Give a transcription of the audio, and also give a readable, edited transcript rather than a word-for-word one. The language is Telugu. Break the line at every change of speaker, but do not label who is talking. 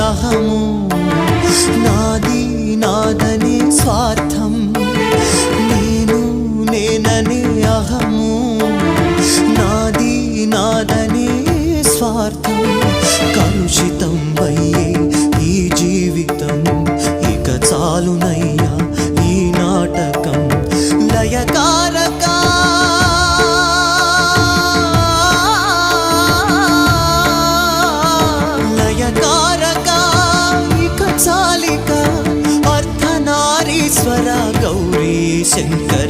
అహము నాది నాదనే స్వార్థం నేను నేననే అహము నాది నాదనే స్వార్థం కలుషితం అయ్యే ఈ జీవితం ఇక చాలునయ్యా ఈ నాటకం లయకారక చాలిక అర్ధనారీశ్వర గౌరీ శంకర